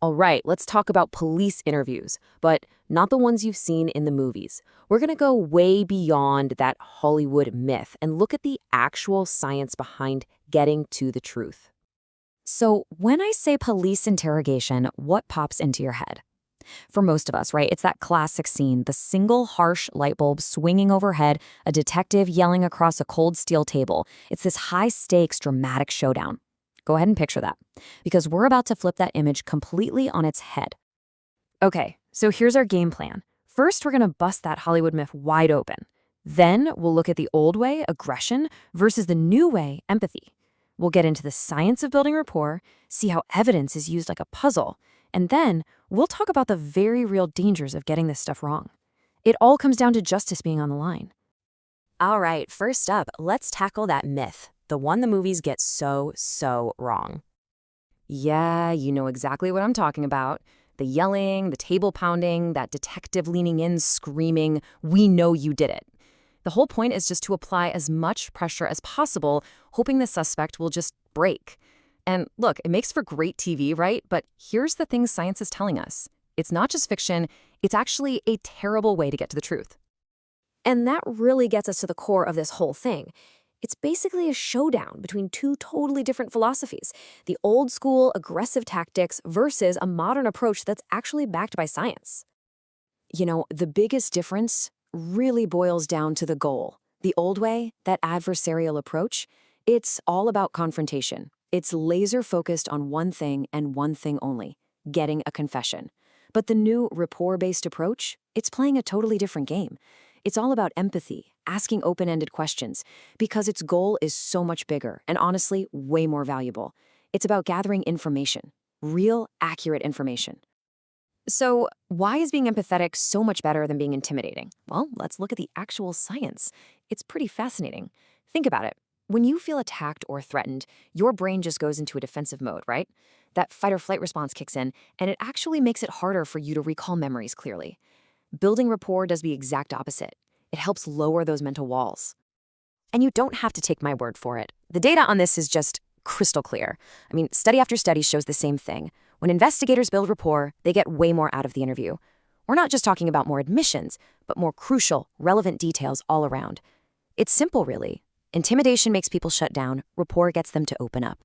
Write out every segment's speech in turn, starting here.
All right, let's talk about police interviews, but not the ones you've seen in the movies. We're going to go way beyond that Hollywood myth and look at the actual science behind getting to the truth. So, when I say police interrogation, what pops into your head? For most of us, right, it's that classic scene, the single harsh light bulb swinging overhead, a detective yelling across a cold steel table. It's this high stakes, dramatic showdown. Go ahead and picture that, because we're about to flip that image completely on its head. Okay, so here's our game plan. First, we're going to bust that Hollywood myth wide open. Then, we'll look at the old way, aggression, versus the new way, empathy. We'll get into the science of building rapport, see how evidence is used like a puzzle, and then we'll talk about the very real dangers of getting this stuff wrong. It all comes down to justice being on the line. All right, first up, let's tackle that myth, the one the movies get so wrong. Yeah, you know exactly what I'm talking about. The yelling, the table pounding, that detective leaning in screaming, "We know you did it." The whole point is just to apply as much pressure as possible, hoping the suspect will just break. And look, it makes for great TV, right? But here's the thing science is telling us. It's not just fiction, it's actually a terrible way to get to the truth. And that really gets us to the core of this whole thing. It's basically a showdown between two totally different philosophies, the old school aggressive tactics versus a modern approach that's actually backed by science. You know, the biggest difference really boils down to the goal. The old way, that adversarial approach, it's all about confrontation. It's laser focused on one thing and one thing only, getting a confession. But the new rapport-based approach, it's playing a totally different game. It's all about empathy, asking open-ended questions, because its goal is so much bigger and honestly way more valuable. It's about gathering information, real, accurate information. So, why is being empathetic so much better than being intimidating? Well, let's look at the actual science. It's pretty fascinating. Think about it. When you feel attacked or threatened, your brain just goes into a defensive mode, right? That fight or flight response kicks in, and it actually makes it harder for you to recall memories clearly. Building rapport does the exact opposite. It helps lower those mental walls. And you don't have to take my word for it. The data on this is just crystal clear. I mean, study after study shows the same thing. When investigators build rapport, they get way more out of the interview. We're not just talking about more admissions, but more crucial, relevant details all around. It's simple, really. Intimidation makes people shut down, rapport gets them to open up.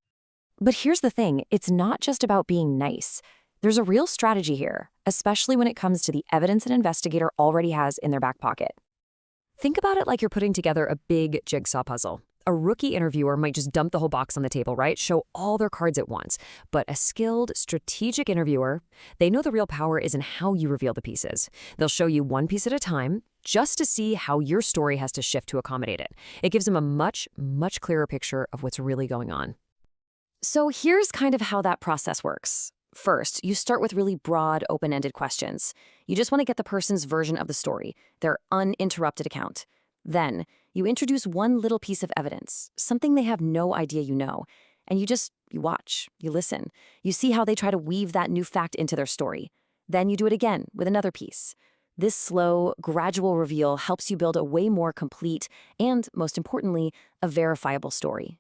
But here's the thing, it's not just about being nice. There's a real strategy here, especially when it comes to the evidence an investigator already has in their back pocket. Think about it like you're putting together a big jigsaw puzzle. A rookie interviewer might just dump the whole box on the table, right? Show all their cards at once. But a skilled, strategic interviewer, they know the real power is in how you reveal the pieces. They'll show you one piece at a time just to see how your story has to shift to accommodate it. It gives them a much clearer picture of what's really going on. So here's kind of how that process works. First, you start with really broad, open-ended questions. You just want to get the person's version of the story, their uninterrupted account. Then, you introduce one little piece of evidence, something they have no idea you know, and you watch, you listen. You see how they try to weave that new fact into their story. Then you do it again with another piece. This slow, gradual reveal helps you build a way more complete and, most importantly, a verifiable story.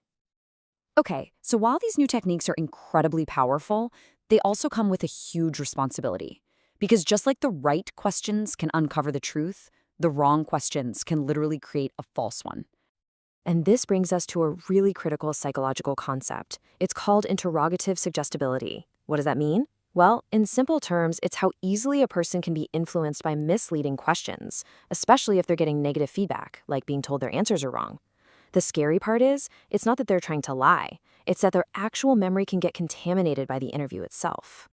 Okay, so while these new techniques are incredibly powerful, they also come with a huge responsibility. Because just like the right questions can uncover the truth, the wrong questions can literally create a false one. And this brings us to a really critical psychological concept. It's called interrogative suggestibility. What does that mean? Well, in simple terms, it's how easily a person can be influenced by misleading questions, especially if they're getting negative feedback, like being told their answers are wrong. The scary part is, it's not that they're trying to lie, it's that their actual memory can get contaminated by the interview itself.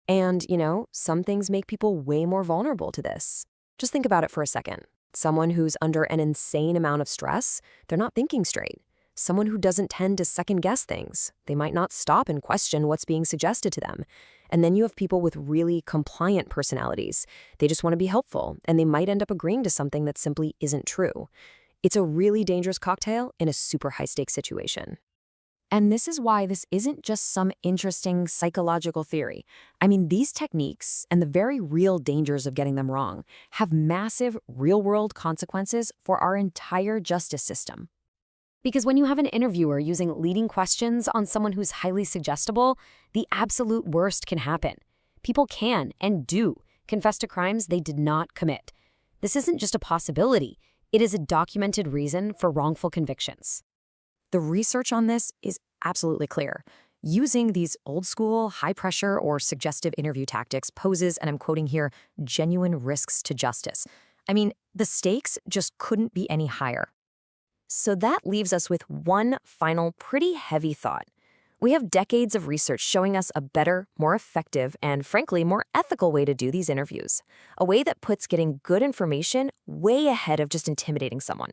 And, some things make people way more vulnerable to this. Just think about it for a second. Someone who's under an insane amount of stress, they're not thinking straight. Someone who doesn't tend to second-guess things, they might not stop and question what's being suggested to them. And then you have people with really compliant personalities. They just want to be helpful, and they might end up agreeing to something that simply isn't true. It's a really dangerous cocktail in a super high-stakes situation. And this is why this isn't just some interesting psychological theory. I mean, these techniques and the very real dangers of getting them wrong have massive real-world consequences for our entire justice system. Because when you have an interviewer using leading questions on someone who's highly suggestible, the absolute worst can happen. People can and do confess to crimes they did not commit. This isn't just a possibility, it is a documented reason for wrongful convictions. The research on this is absolutely clear. Using these old-school, high-pressure, or suggestive interview tactics poses, and I'm quoting here, genuine risks to justice. I mean, the stakes just couldn't be any higher. So that leaves us with one final, pretty heavy thought. We have decades of research showing us a better, more effective, and frankly, more ethical way to do these interviews. A way that puts getting good information way ahead of just intimidating someone.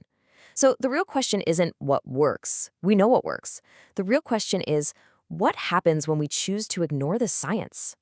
So the real question isn't what works. We know what works. The real question is, what happens when we choose to ignore the science?